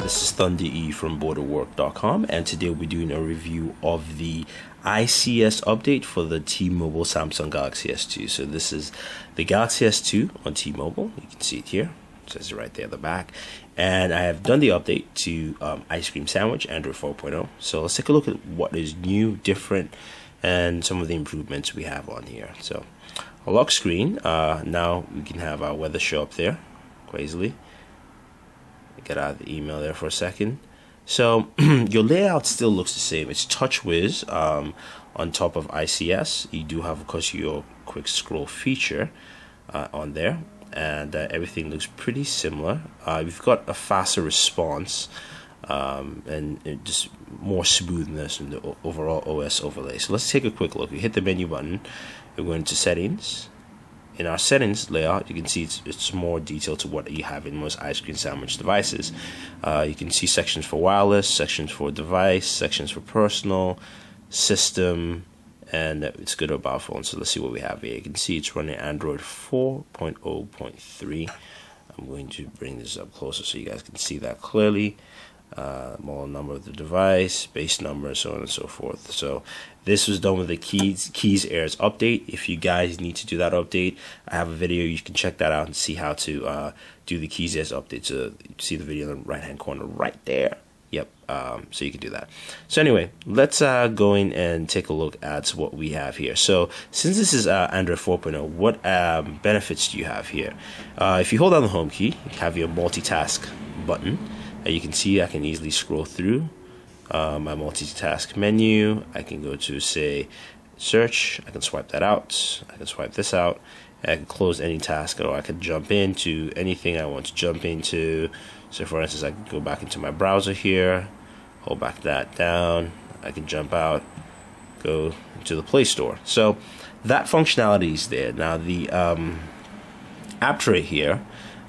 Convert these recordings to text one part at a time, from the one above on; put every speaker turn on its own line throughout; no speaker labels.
This is Thunder E from Booredatwork.com, and today we'll be doing a review of the ICS update for the T-Mobile Samsung Galaxy S2. So this is the Galaxy S2 on T-Mobile. You can see it here. It says it right there at the back. And I have done the update to Ice Cream Sandwich, Android 4.0. So let's take a look at what is new, different, and some of the improvements we have on here. So a lock screen. Now we can have our weather show up there quite easily. Get out of the email there for a second. So your layout still looks the same. It's TouchWiz on top of ICS. You do have, of course, your quick scroll feature on there, and everything looks pretty similar. We've got a faster response and just more smoothness in the overall OS overlay. So let's take a quick look. We hit the menu button. We go into settings. In our settings layout, you can see it's more detailed to what you have in most Ice Cream Sandwich devices. You can see sections for wireless, sections for device, sections for personal, system, and it's good about phone. So let's see what we have here. You can see it's running Android 4.0.3. I'm going to bring this up closer so you guys can see that clearly. Model number of the device, base number, so on and so forth. So this was done with the keys errors update. If you guys need to do that update, I have a video. You can check that out and see how to do the keys errors update. So you see the video in the right hand corner right there. Yep. So you can do that. So anyway, let's go in and take a look at what we have here. So since this is Android 4.0, what benefits do you have here? If you hold down the home key, you have your multitask button. You can see I can easily scroll through my multitask menu. I can go to, say, search. I can swipe that out. I can swipe this out. I can close any task, or I can jump into anything I want to jump into. So for instance, I can go back into my browser here, hold back that down. I can jump out, go to the Play Store. So that functionality is there. Now the app tray here,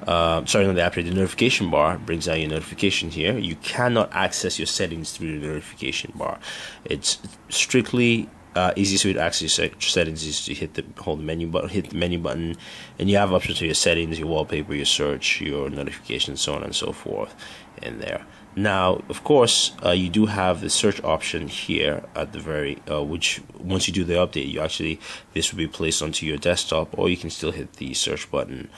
sorry, not the app tray, the notification bar brings out your notification here. You cannot access your settings through the notification bar. It's strictly easiest way to access your settings is to hit the menu button, and you have options for your settings, your wallpaper, your search, your notifications, so on and so forth in there. Now, of course, you do have the search option here at the very, which once you do the update, this will be placed onto your desktop, or you can still hit the search button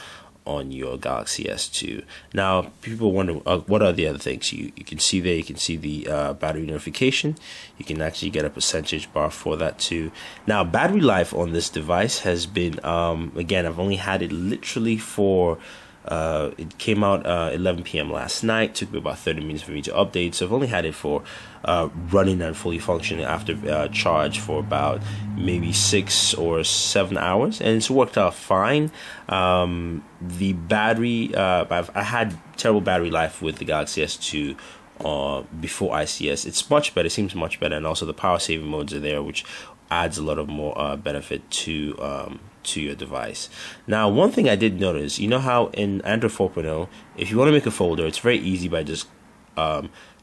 on your Galaxy S2. Now, people wonder what are the other things. You can see there. You can see the battery notification. You can actually get a percentage bar for that too. Now, battery life on this device has been again, I've only had it literally for it came out 11 p.m. last night. Took me about 30 minutes for me to update, so I've only had it for running and fully functioning after charge for about maybe 6 or 7 hours, and it's worked out fine. The battery, I had terrible battery life with the Galaxy S2 before ICS. It's much better. It seems much better, and also the power saving modes are there, which adds a lot of more benefit to your device. Now, one thing I did notice, you know how in Android 4.0, if you want to make a folder, it's very easy by just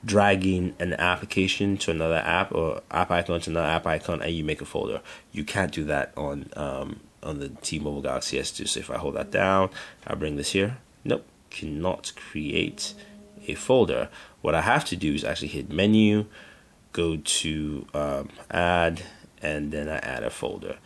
dragging an application to another app, or app icon to another app icon, and you make a folder. You can't do that on the T-Mobile Galaxy S2. So if I hold that down, I bring this here. Nope, cannot create a folder. What I have to do is actually hit menu, go to add, and then I add a folder,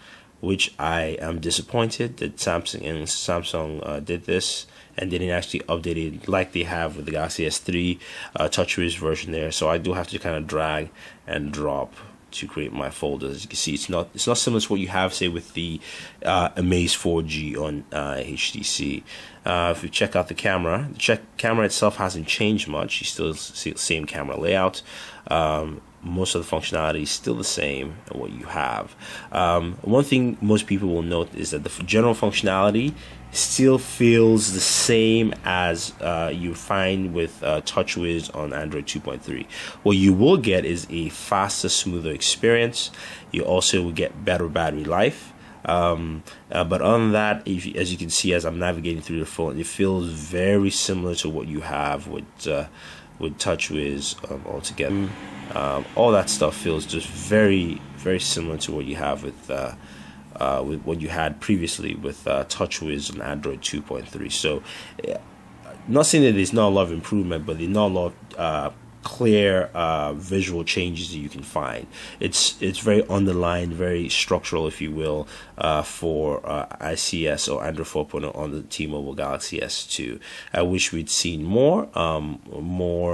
which I am disappointed that Samsung did this and didn't actually update it like they have with the Galaxy S3 TouchWiz version there. So I do have to kind of drag and drop to create my folders. As you can see, it's not similar to what you have, say, with the Amaze 4G on HTC. If you check out the camera, camera itself hasn't changed much. You still see the same camera layout. Most of the functionality is still the same as what you have. One thing most people will note is that the general functionality still feels the same as you find with TouchWiz on Android 2.3. What you will get is a faster, smoother experience. You also will get better battery life. But other than that, as you can see, as I'm navigating through the phone, it feels very similar to what you have with TouchWiz altogether. All that stuff feels just very, very similar to what you have with what you had previously with TouchWiz on Android 2.3. So not saying that there's not a lot of improvement, but there's not a lot of clear visual changes that you can find. It's very underlined, very structural, if you will, for ICS or Android 4.0 on the T-Mobile Galaxy S2. I wish we'd seen more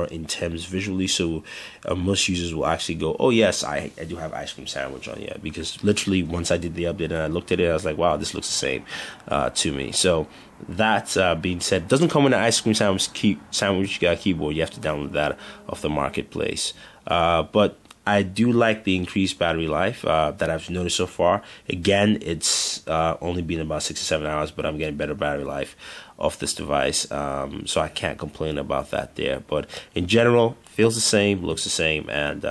intense visually, so most users will actually go, oh yes, I do have ice cream sandwich on here, because literally once I did the update and I looked at it, I was like, wow, this looks the same to me. So that being said, doesn't come with an ice cream sandwich keyboard. You have to download that off the marketplace. But I do like the increased battery life that I've noticed so far. Again, it's only been about 6 to 7 hours, but I'm getting better battery life off this device, so I can't complain about that there. But in general, feels the same, looks the same, and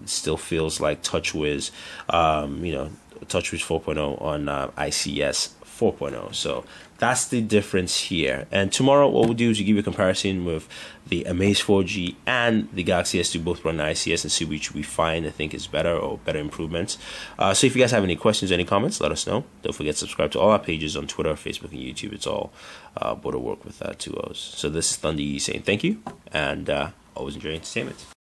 still feels like TouchWiz, TouchWiz 4.0 on ICS 4.0. So that's the difference here. And tomorrow what we'll do is we'll give you a comparison with the Amaze 4G and the Galaxy S2, both run ICS, and see which we find I think is better or better improvements. So if you guys have any questions, any comments, let us know. Don't forget to subscribe to all our pages on Twitter, Facebook, and YouTube. It's all Booredatwork with 2 O's. So this is Thunder saying thank you, and always enjoy entertainment.